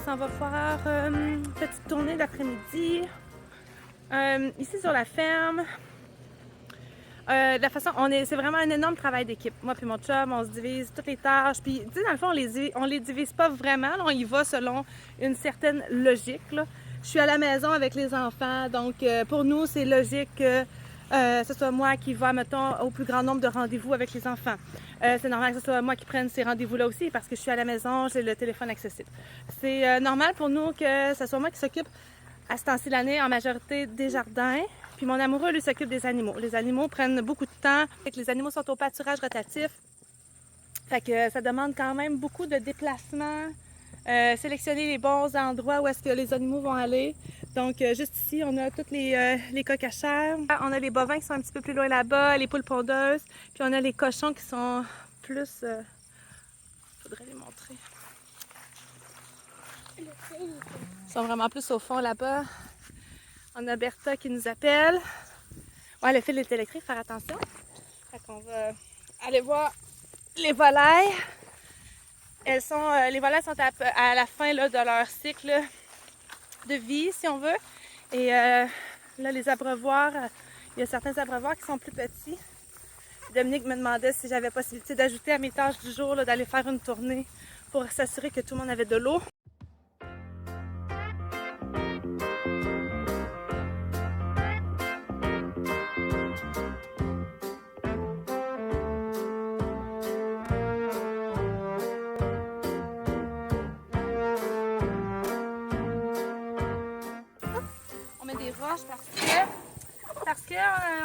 s'en va faire une petite tournée d'après-midi ici sur la ferme. De la façon, c'est vraiment un énorme travail d'équipe. Moi puis mon chum, on se divise toutes les tâches. Puis, tu sais, dans le fond, on les divise pas vraiment. Là, on y va selon une certaine logique. Là. Je suis à la maison avec les enfants, donc pour nous, c'est logique que ce soit moi qui va, mettons, au plus grand nombre de rendez-vous avec les enfants. C'est normal que ce soit moi qui prenne ces rendez-vous-là aussi parce que je suis à la maison, j'ai le téléphone accessible. C'est normal pour nous que ce soit moi qui s'occupe à ce temps-ci de l'année en majorité des jardins. Puis mon amoureux, lui, s'occupe des animaux. Les animaux prennent beaucoup de temps. Les animaux sont au pâturage rotatif. Fait que ça demande quand même beaucoup de déplacements. Sélectionner les bons endroits où est-ce que les animaux vont aller. Donc, juste ici, on a toutes les coqs à chair. On a les bovins qui sont un petit peu plus loin là-bas, les poules pondeuses. Puis on a les cochons qui sont plus... faudrait les montrer. Ils sont vraiment plus au fond là-bas. On a Bertha qui nous appelle. Ouais, le fil est électrique, faire attention. Fait qu'on va aller voir les volailles. Les volailles sont à la fin là, de leur cycle de vie, si on veut. Et là, les abreuvoirs, il y a certains abreuvoirs qui sont plus petits. Dominique me demandait si j'avais possibilité d'ajouter à mes tâches du jour, d'aller faire une tournée pour s'assurer que tout le monde avait de l'eau. On met des roches parce que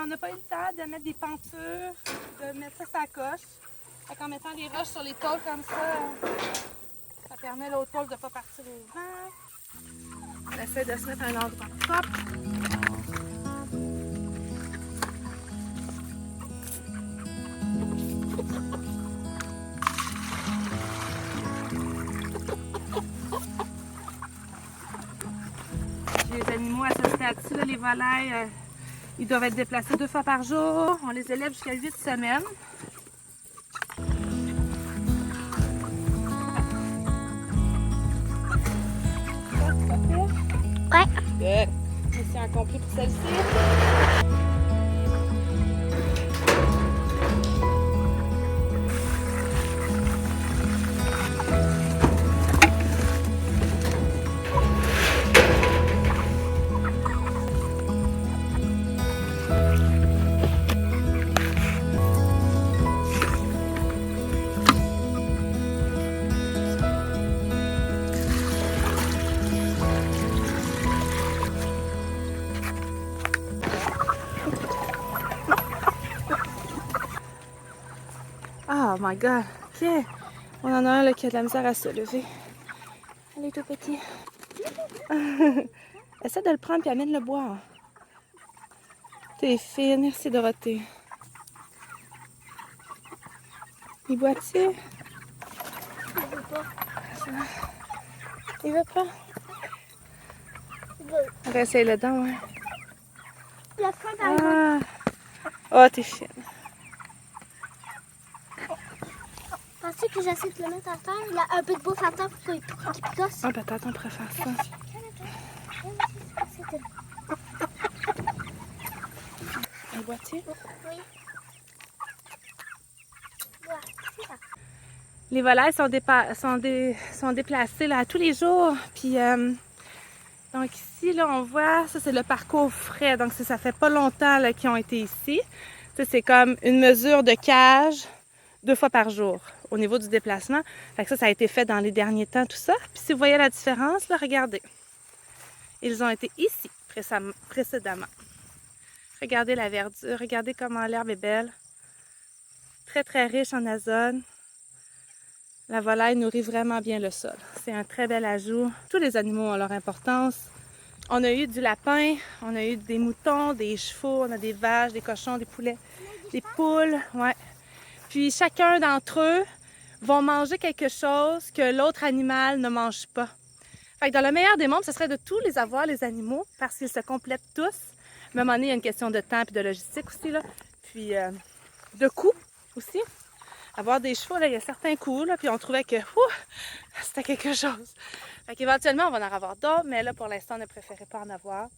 on n'a pas eu le temps de mettre des pentures, de mettre ça sur la coche. Fait qu'en mettant des roches sur les tôles comme ça permet l'autre tôle de ne pas partir au vent. On essaie de se mettre un endroit propre. Les animaux à ce stade-ci, les volailles, ils doivent être déplacés 2 fois par jour. On les élève jusqu'à 8 semaines. Ouais. Mission accomplie pour celle-ci. Oh my god, ok. On en a un là, qui a de la misère à se lever. Elle est tout petit. Essaie de le prendre puis amène le boire. T'es fine, merci Dorothée. Il boit-tu? Il veut pas. Il veut pas? Il veut. On va essayer le dent, ouais. La fin d'arriver. Oh, t'es fine. Penses-tu que j'essaie de le mettre à terre? Il a un peu de bouffe à terre pour qu'il picosse. Ah, peut-être on pourrait faire ça. Il boit-tu? Oui. Les volailles sont déplacées là, tous les jours. Puis, donc ici, là, on voit, ça c'est le parcours frais. Donc ça fait pas longtemps qu'ils ont été ici. Ça, c'est comme une mesure de cage 2 fois par jour au niveau du déplacement. Fait que ça a été fait dans les derniers temps, tout ça. Puis si vous voyez la différence, là, regardez. Ils ont été ici précédemment. Regardez la verdure, regardez comment l'herbe est belle. Très, très riche en azote. La volaille nourrit vraiment bien le sol. C'est un très bel ajout. Tous les animaux ont leur importance. On a eu du lapin, on a eu des moutons, des chevaux, on a des vaches, des cochons, des poulets, des poules. Ouais. Puis chacun d'entre eux vont manger quelque chose que l'autre animal ne mange pas. Fait que dans le meilleur des mondes, ce serait de tous les avoir, les animaux, parce qu'ils se complètent tous. Mais à un moment donné, il y a une question de temps et de logistique aussi, là. Puis de coût aussi. avoir des chevaux, là, il y a certains coups, là, puis on trouvait que c'était quelque chose. Fait qu'éventuellement, on va en avoir d'autres, mais là, pour l'instant, on ne préférait pas en avoir.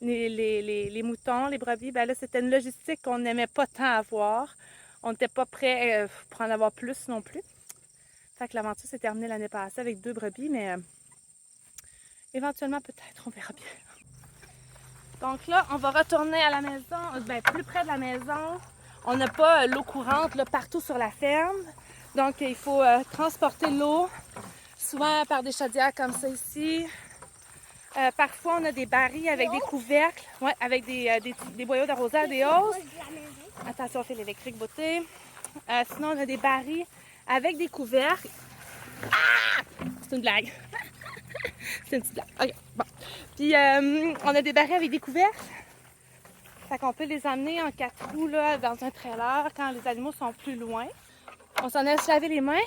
Les moutons, les brebis, ben là, c'était une logistique qu'on n'aimait pas tant avoir. On n'était pas prêt pour en avoir plus non plus. Fait que l'aventure s'est terminée l'année passée avec 2 brebis, mais éventuellement, peut-être, on verra bien. Donc là, on va retourner à la maison, ben, plus près de la maison. On n'a pas l'eau courante là, partout sur la ferme. Donc, il faut transporter l'eau, souvent par des chaudières comme ça ici. Parfois, on a des barils avec des couvercles, ouais, avec des boyaux d'arrosage, des hausses. Attention, fil électrique, beauté. Sinon, on a des barils avec des couvercles. Ah! C'est une blague. C'est une petite blague. OK, bon. Puis, on a des barils avec des couvercles. Fait qu'on peut les emmener en 4 roues là, dans un trailer quand les animaux sont plus loin. On s'en est lavé les mains.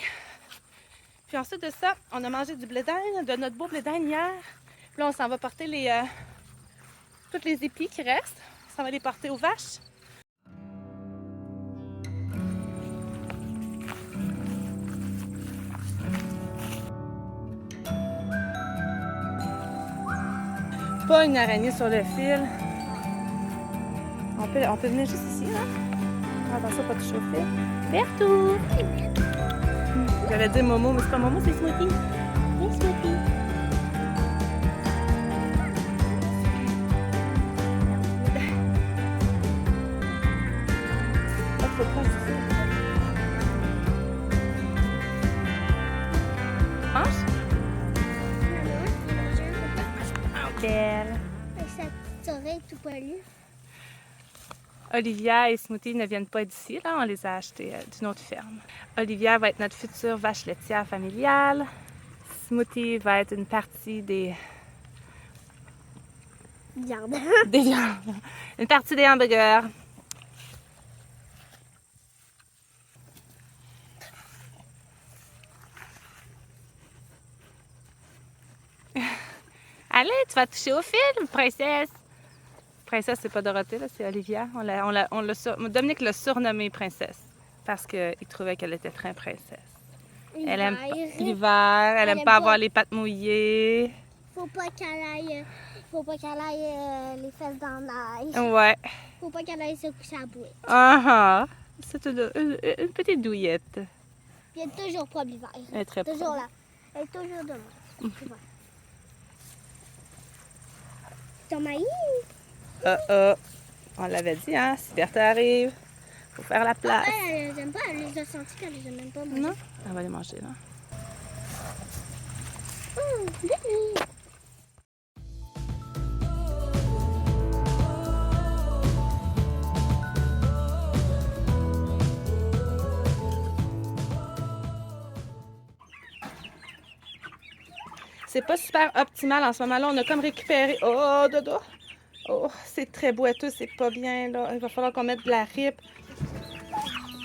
Puis ensuite de ça, on a mangé du blé d'Inde, de notre beau blé d'Inde hier. Puis là, on s'en va porter toutes les épis qui restent. On s'en va les porter aux vaches. Pas une araignée sur le fil. On peut venir juste ici, hein? Attention, pas de chauffer. Bertou! J'allais dire Momo, mais c'est pas Momo, c'est Smoothie. Oui, Smoothie. Oh, faut pas ici. Mange? Belle. Avec sa petite oreille tout poilue. Olivia et Smoothie ne viennent pas d'ici, là, on les a achetés d'une autre ferme. Olivia va être notre future vache laitière familiale. Smoothie va être une partie des Viande. viandes. Une partie des hamburgers. Allez, tu vas toucher au film, princesse. Princesse, c'est pas Dorothée, là, c'est Olivia. Dominique l'a surnommée princesse parce qu'il trouvait qu'elle était très princesse. Elle aime l'hiver, elle aime pas avoir les pattes mouillées. Faut pas qu'elle aille les fesses dans l'ail. Ouais. Faut pas qu'elle aille se coucher à bouée. Ah ah. C'est une petite douillette. Puis elle est toujours propre l'hiver. Elle est très Toujours propre. là. Elle est toujours devant. Tu vois. Ton maïs? On l'avait dit, hein? Si Bertha arrive, faut faire la place. Elle les aime pas. Elle les a sentis qu'elle les aime même pas. Non? Elle va les manger, là. C'est pas super optimal en ce moment-là. On a comme récupéré... Oh, dodo! Oh, c'est très boiteux, c'est pas bien, là. Il va falloir qu'on mette de la ripe.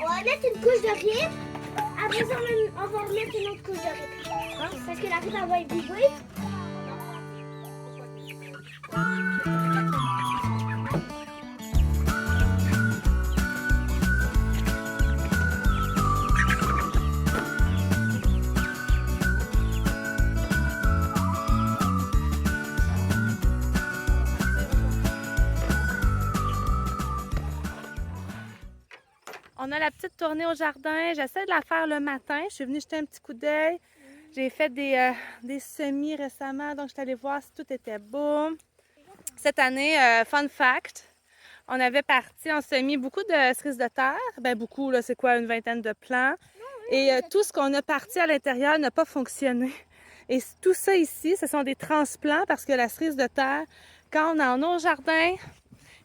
On va mettre une couche de rip. Après ça, on va remettre une autre couche de rip. Parce que la rip, elle va être vibrer. On a la petite tournée au jardin. J'essaie de la faire le matin. Je suis venue jeter un petit coup d'œil. J'ai fait des semis récemment, donc je suis allée voir si tout était beau. Cette année, fun fact, on avait parti en semis beaucoup de cerises de terre. Ben beaucoup, là, c'est quoi, une vingtaine de plants. Et tout ce qu'on a parti à l'intérieur n'a pas fonctionné. Et tout ça ici, ce sont des transplants parce que la cerise de terre, quand on en a au jardin,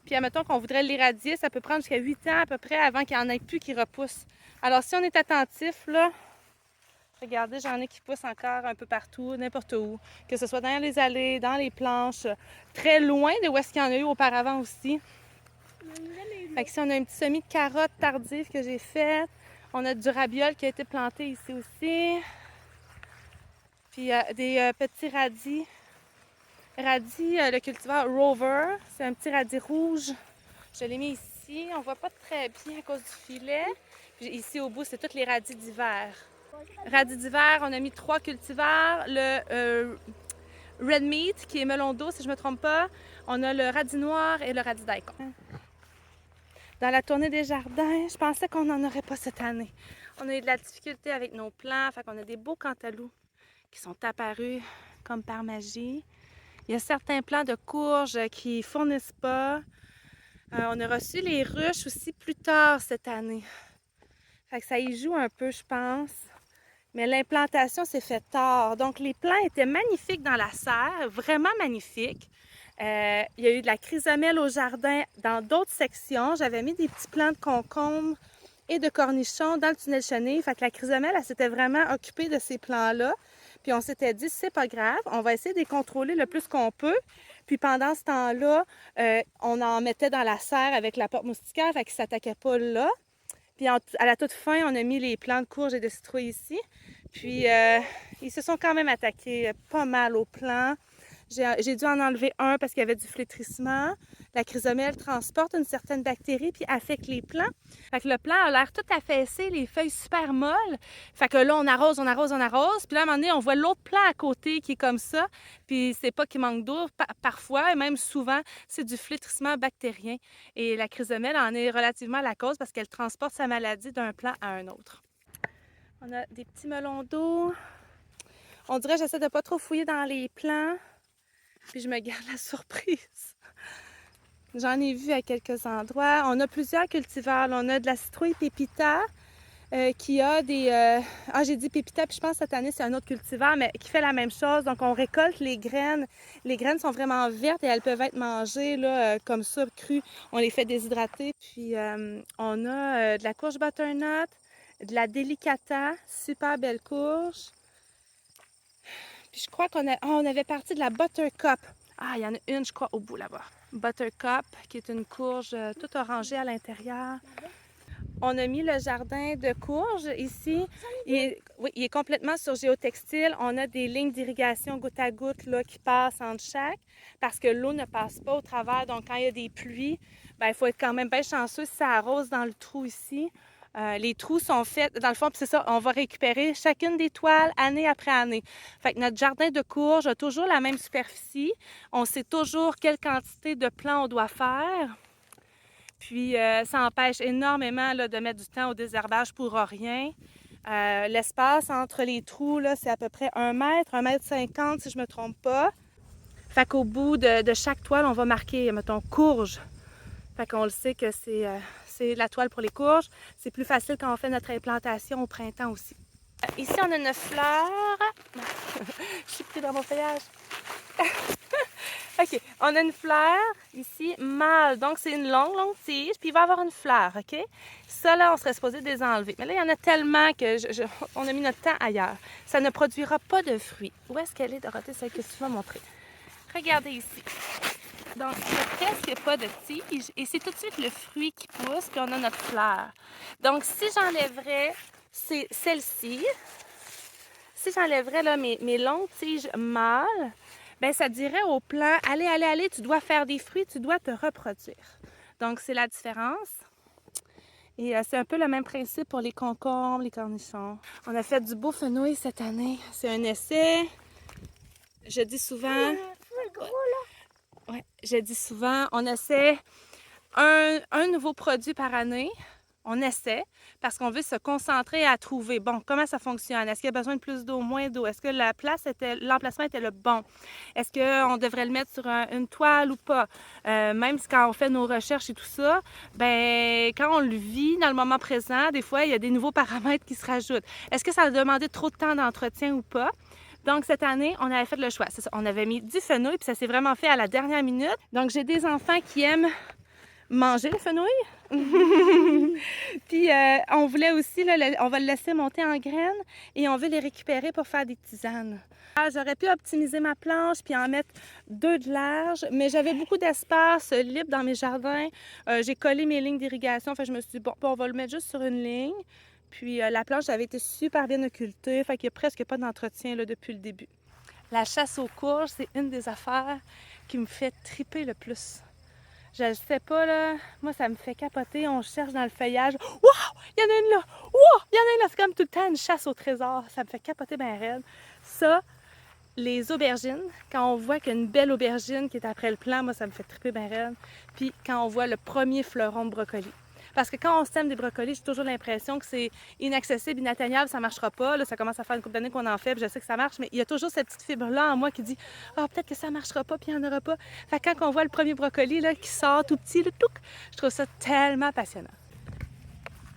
puis admettons qu'on voudrait l'éradier, ça peut prendre jusqu'à 8 ans à peu près avant qu'il n'y en ait plus qui repoussent. Alors si on est attentif, là, regardez, j'en ai qui poussent encore un peu partout, n'importe où. Que ce soit dans les allées, dans les planches, très loin de où est-ce qu'il y en a eu auparavant aussi. Fait que ici, on a un petit semis de carottes tardives que j'ai fait. On a du rabiole qui a été planté ici aussi. Puis des petits radis. Radis, le cultivar Rover. C'est un petit radis rouge. Je l'ai mis ici. On voit pas très bien à cause du filet. Puis ici au bout, c'est tous les radis d'hiver. Radis d'hiver, on a mis 3 cultivars. Le red meat, qui est melon d'eau, si je ne me trompe pas. On a le radis noir et le radis daikon. Dans la tournée des jardins, je pensais qu'on n'en aurait pas cette année. On a eu de la difficulté avec nos plants, fait qu'on a des beaux cantaloups qui sont apparus comme par magie. Il y a certains plants de courges qui ne fournissent pas. On a reçu les ruches aussi plus tard cette année. Fait que ça y joue un peu, je pense. Mais l'implantation s'est faite tard. Donc, les plants étaient magnifiques dans la serre, vraiment magnifiques. Il y a eu de la chrysomèle au jardin dans d'autres sections. J'avais mis des petits plants de concombres et de cornichons dans le tunnel chenille. Fait que la chrysomèle, elle s'était vraiment occupée de ces plants-là. Puis on s'était dit, c'est pas grave, on va essayer de les contrôler le plus qu'on peut. Puis pendant ce temps-là, on en mettait dans la serre avec la porte moustiquaire, fait qu'ils ne s'attaquaient pas là. Puis à la toute fin, on a mis les plants de courge et de citrouille ici. Puis ils se sont quand même attaqués pas mal aux plants. J'ai dû en enlever un parce qu'il y avait du flétrissement. La chrysomèle transporte une certaine bactérie puis affecte les plants. Fait que le plant a l'air tout affaissé, les feuilles super molles. Fait que là, on arrose, on arrose, on arrose. Puis là, à un moment donné, on voit l'autre plant à côté qui est comme ça. Puis c'est pas qu'il manque d'eau. Parfois, et même souvent, c'est du flétrissement bactérien. Et la chrysomèle en est relativement la cause parce qu'elle transporte sa maladie d'un plant à un autre. On a des petits melons d'eau. On dirait que j'essaie de pas trop fouiller dans les plants. Puis je me garde la surprise. J'en ai vu à quelques endroits. On a plusieurs cultivars. On a de la citrouille pépita qui a des... j'ai dit pépita, puis je pense que cette année, c'est un autre cultivar, mais qui fait la même chose. Donc, on récolte les graines. Les graines sont vraiment vertes et elles peuvent être mangées là, comme ça, crues. On les fait déshydrater. Puis, on a de la courge butternut, de la delicata, super belle courge. Puis je crois on avait parti de la buttercup. Ah, il y en a une, je crois, au bout là-bas. Buttercup, qui est une courge toute orangée à l'intérieur. On a mis le jardin de courges ici. Il est complètement sur géotextile. On a des lignes d'irrigation goutte à goutte là, qui passent entre chaque parce que l'eau ne passe pas au travers. Donc, quand il y a des pluies, bien, il faut être quand même bien chanceux si ça arrose dans le trou ici. Les trous sont faits, dans le fond, c'est ça, on va récupérer chacune des toiles année après année. Fait que notre jardin de courges a toujours la même superficie. On sait toujours quelle quantité de plants on doit faire. Puis, ça empêche énormément là, de mettre du temps au désherbage pour rien. L'espace entre les trous, là, c'est à peu près 1 mètre, 1,50 m si je ne me trompe pas. Fait qu'au bout de chaque toile, on va marquer, mettons, courge. Fait qu'on le sait que c'est la toile pour les courges. C'est plus facile quand on fait notre implantation au printemps aussi. Ici, on a une fleur. Je suis pris dans mon feuillage. OK, on a une fleur ici, mâle. Donc, c'est une longue, longue tige, puis il va y avoir une fleur, OK? Ça, là, on serait supposé les enlever. Mais là, il y en a tellement que on a mis notre temps ailleurs. Ça ne produira pas de fruits. Où est-ce qu'elle est, Dorothée, celle que tu m'as montrée? Regardez ici. Donc, il n'y a presque pas de tige et c'est tout de suite le fruit qui pousse, puis on a notre fleur. Donc, si j'enlèverais celle-ci, si j'enlèverais là, mes longues tiges mâles, bien, ça dirait au plant, allez, allez, allez, tu dois faire des fruits, tu dois te reproduire. Donc, c'est la différence. Et c'est un peu le même principe pour les concombres, les cornichons. On a fait du beau fenouil cette année. C'est un essai. Je dis souvent... Ouais, je dis souvent, on essaie un nouveau produit par année. On essaie parce qu'on veut se concentrer à trouver, bon, comment ça fonctionne? Est-ce qu'il y a besoin de plus d'eau, moins d'eau? Est-ce que l'emplacement était le bon? Est-ce qu'on devrait le mettre sur une toile ou pas? Même si quand on fait nos recherches et tout ça, ben quand on le vit dans le moment présent, des fois, il y a des nouveaux paramètres qui se rajoutent. Est-ce que ça a demandé trop de temps d'entretien ou pas? Donc, cette année, on avait fait le choix. C'est ça, on avait mis du fenouil, puis ça s'est vraiment fait à la dernière minute. Donc, j'ai des enfants qui aiment manger le fenouil. Puis, on voulait aussi, là, on va le laisser monter en graines et on veut les récupérer pour faire des tisanes. J'aurais pu optimiser ma planche puis en mettre 2 de large, mais j'avais beaucoup d'espace libre dans mes jardins. J'ai collé mes lignes d'irrigation, fait que je me suis dit, bon, on va le mettre juste sur une ligne. Puis la planche avait été super bien occultée, fait qu'il n'y a presque pas d'entretien là, depuis le début. La chasse aux courges, c'est une des affaires qui me fait triper le plus. Je le sais pas, là. Moi, ça me fait capoter. On cherche dans le feuillage. Wow! Il y en a une là! Wow! Il y en a une là! C'est comme tout le temps une chasse au trésor. Ça me fait capoter bien raide. Ça, les aubergines, quand on voit qu'il y a une belle aubergine qui est après le plant, moi, ça me fait triper bien raide. Puis quand on voit le premier fleuron de brocoli. Parce que quand on sème des brocolis, j'ai toujours l'impression que c'est inaccessible, inatteignable, ça ne marchera pas. Là, ça commence à faire une couple d'années qu'on en fait, puis je sais que ça marche, mais il y a toujours cette petite fibre-là en moi qui dit « Ah, peut-être que ça ne marchera pas, puis il n'y en aura pas. » Fait que quand on voit le premier brocoli là, qui sort tout petit, là, touc, je trouve ça tellement passionnant.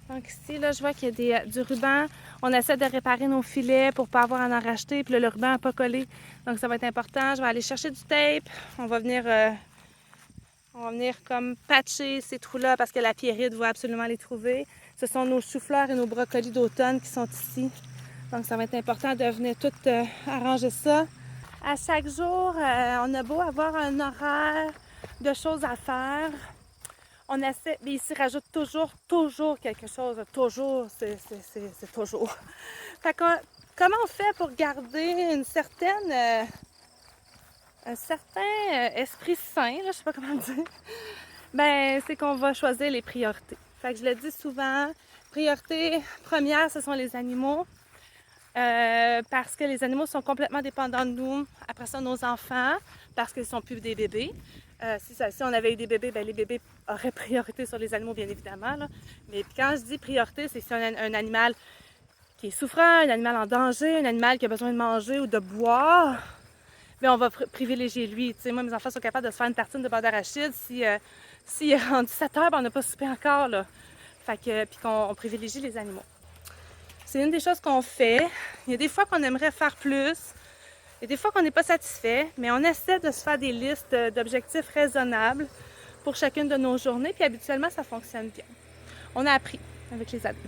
Donc ici, là, je vois qu'il y a du ruban. On essaie de réparer nos filets pour ne pas avoir à en racheter, puis là, le ruban n'a pas collé. Donc ça va être important. Je vais aller chercher du tape. On va venir comme patcher ces trous-là parce que la Pierrite va absolument les trouver. Ce sont nos choux-fleurs et nos brocolis d'automne qui sont ici. Donc ça va être important de venir tout arranger ça. À chaque jour, on a beau avoir un horaire de choses à faire. On essaie, mais ici rajoute toujours quelque chose. Toujours, c'est toujours. Fait que, comment on fait pour garder un certain esprit sain, là, je sais pas comment dire, ben c'est qu'on va choisir les priorités. Fait que je le dis souvent, priorité première, ce sont les animaux, parce que les animaux sont complètement dépendants de nous. Après ça, nos enfants, parce qu'ils sont plus des bébés. Si on avait eu des bébés, ben les bébés auraient priorité sur les animaux, bien évidemment, là. Mais quand je dis priorité, c'est si on a un animal qui est souffrant, un animal en danger, un animal qui a besoin de manger ou de boire, mais on va privilégier lui. Tu sais, moi, mes enfants sont capables de se faire une tartine de beurre d'arachide si il est rendu 7 heures, ben, on n'a pas soupé encore, là. Fait que, puis qu'on privilégie les animaux. C'est une des choses qu'on fait. Il y a des fois qu'on aimerait faire plus. Il y a des fois qu'on n'est pas satisfait, mais on essaie de se faire des listes d'objectifs raisonnables pour chacune de nos journées, puis habituellement, ça fonctionne bien. On a appris avec les années.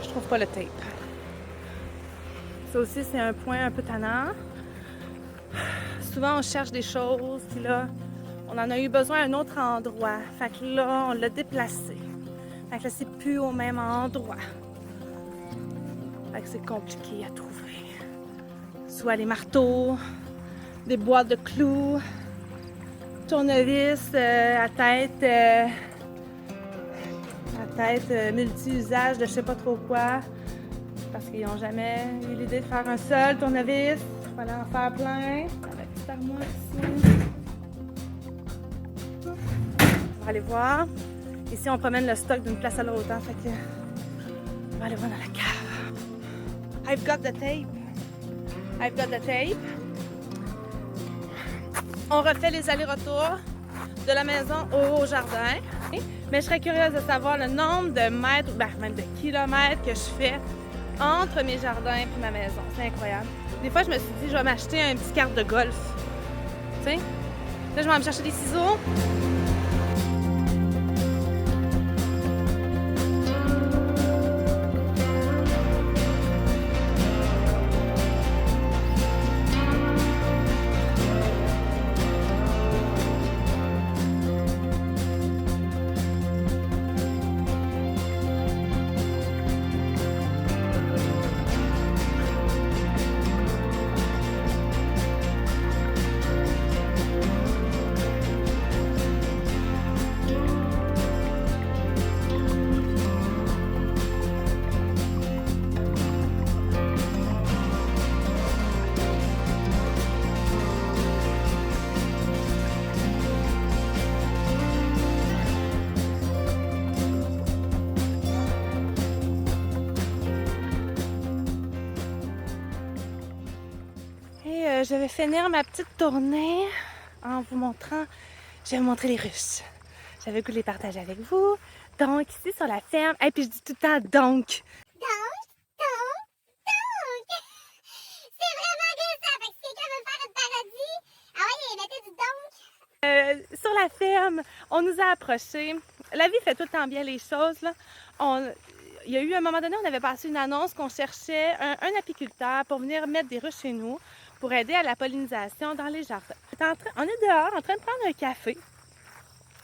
Je trouve pas le tape. Ça aussi, c'est un point un peu tannant. Souvent, on cherche des choses, puis là, on en a eu besoin à un autre endroit. Fait que là, on l'a déplacé. Fait que là, c'est plus au même endroit. Fait que c'est compliqué à trouver. Soit les marteaux, des boîtes de clous, tournevis à tête multi-usage de je sais pas trop quoi. Parce qu'ils n'ont jamais eu l'idée de faire un seul tournevis. Il fallait en faire plein. Avec cette armoire ici. On va aller voir. Ici, on promène le stock d'une place à l'autre. Fait que on va aller voir dans la cave. I've got the tape. I've got the tape. On refait les allers-retours de la maison au jardin. Mais je serais curieuse de savoir le nombre de mètres, ben, même de kilomètres que je fais entre mes jardins et ma maison. C'est incroyable. Des fois, je me suis dit, je vais m'acheter un petit carte de golf. Tu sais? Là, je vais me chercher des ciseaux. Je vais finir ma petite tournée en vous montrant, je vais vous montrer les ruches. J'avais le goût de les partager avec vous. Donc, ici sur la ferme, et puis je dis tout le temps donc. C'est vraiment bien ça. Fait que si quelqu'un veut faire une parodie, ah ouais, mettez du donc. Sur la ferme, on nous a approchés. La vie fait tout le temps bien les choses, là. Il y a eu un moment donné, on avait passé une annonce qu'on cherchait un apiculteur pour venir mettre des ruches chez nous pour aider à la pollinisation dans les jardins. On est dehors en train de prendre un café.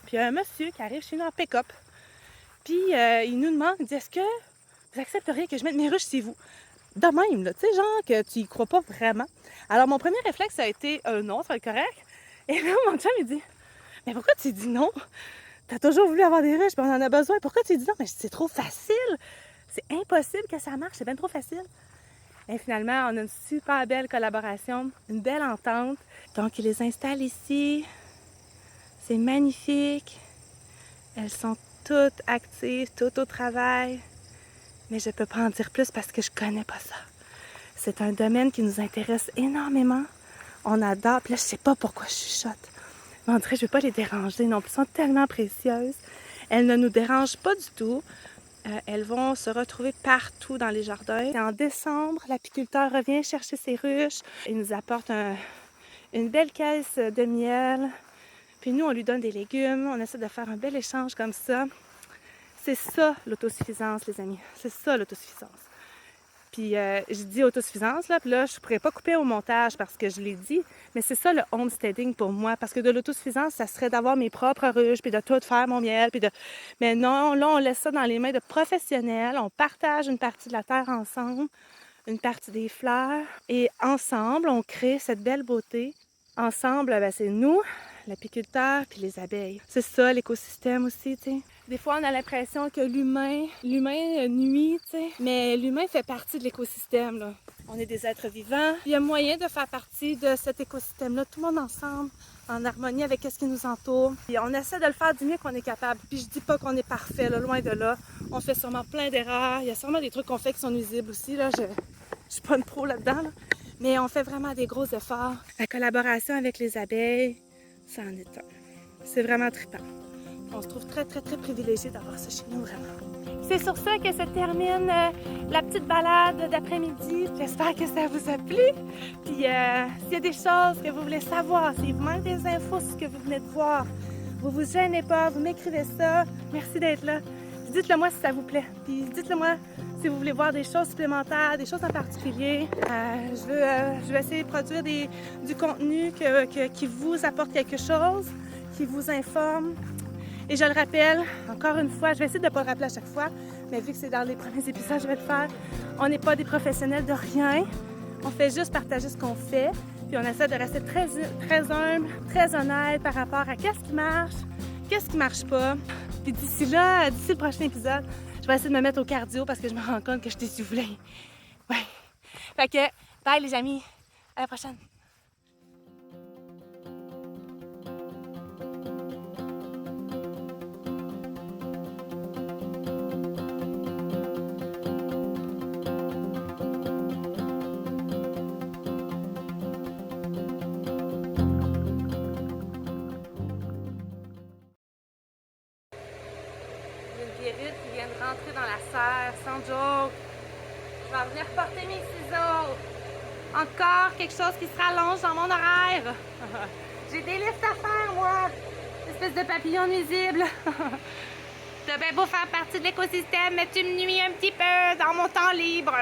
Puis il y a un monsieur qui arrive chez nous en pick-up. Puis il nous demande, il dit, est-ce que Vous accepteriez que je mette mes ruches chez vous? De même, là, tu sais, genre que tu y crois pas vraiment. Alors, mon premier réflexe a été non, ça va être correct. Et là, mon chum, il dit, mais pourquoi tu dis non? T'as toujours voulu avoir des ruches, puis on en a besoin. Pourquoi tu dis non? Mais c'est trop facile. C'est impossible que ça marche, c'est bien trop facile. Et finalement, on a une super belle collaboration, une belle entente. Donc, il les installe ici. C'est magnifique. Elles sont toutes actives, toutes au travail. Mais je ne peux pas en dire plus parce que je connais pas ça. C'est un domaine qui nous intéresse énormément. On adore. Puis là, je sais pas pourquoi je chuchote. Mais on dirait que je ne veux pas les déranger non plus. Elles sont tellement précieuses. Elles ne nous dérangent pas du tout. Elles vont se retrouver partout dans les jardins. Et en décembre, l'apiculteur revient chercher ses ruches. Il nous apporte une belle caisse de miel. Puis nous, on lui donne des légumes. On essaie de faire un bel échange comme ça. C'est ça l'autosuffisance, les amis. C'est ça l'autosuffisance. Puis je dis autosuffisance, là, puis là, je ne pourrais pas couper au montage parce que je l'ai dit, mais c'est ça le homesteading pour moi. Parce que de l'autosuffisance, ça serait d'avoir mes propres ruches, puis de tout faire mon miel, puis de... Mais non, là, on laisse ça dans les mains de professionnels. On partage une partie de la terre ensemble, une partie des fleurs, et ensemble, on crée cette belle beauté. Ensemble, ben, c'est nous, l'apiculteur, puis les abeilles. C'est ça, l'écosystème aussi, tu sais. Des fois, on a l'impression que l'humain nuit, tu sais, mais l'humain fait partie de l'écosystème, là. On est des êtres vivants. Il y a moyen de faire partie de cet écosystème-là, tout le monde ensemble, en harmonie avec ce qui nous entoure. Puis on essaie de le faire du mieux qu'on est capable. Puis je dis pas qu'on est parfait, là, loin de là. On fait sûrement plein d'erreurs. Il y a sûrement des trucs qu'on fait qui sont nuisibles aussi, là. Je suis pas une pro là-dedans, là. Mais on fait vraiment des gros efforts. La collaboration avec les abeilles, ça en est un. C'est vraiment trippant. On se trouve très, très, très privilégiés d'avoir ça chez nous, vraiment. C'est sur ça que se termine la petite balade d'après-midi. J'espère que ça vous a plu. Puis, s'il y a des choses que vous voulez savoir, s'il vous manque des infos sur ce que vous venez de voir, vous gênez pas, vous m'écrivez ça. Merci d'être là. Dites-le moi si ça vous plaît. Puis, dites-le moi si vous voulez voir des choses supplémentaires, des choses en particulier. Je veux essayer de produire du contenu qui vous apporte quelque chose, qui vous informe. Et je le rappelle, encore une fois, je vais essayer de ne pas le rappeler à chaque fois, mais vu que c'est dans les premiers épisodes, je vais le faire. On n'est pas des professionnels de rien. On fait juste partager ce qu'on fait. Puis on essaie de rester très, très humble, très honnête par rapport à qu'est-ce qui marche pas. Puis d'ici là, d'ici le prochain épisode, je vais essayer de me mettre au cardio parce que je me rends compte que je suis essoufflée. Ouais. Fait que, bye les amis. À la prochaine. Qui vient de rentrer dans la serre, sans joke. Je vais venir porter mes ciseaux. Encore quelque chose qui se rallonge dans mon horaire. J'ai des listes à faire, moi. Espèce de papillon nuisible. T'as bien beau faire partie de l'écosystème, mais tu me nuis un petit peu dans mon temps libre.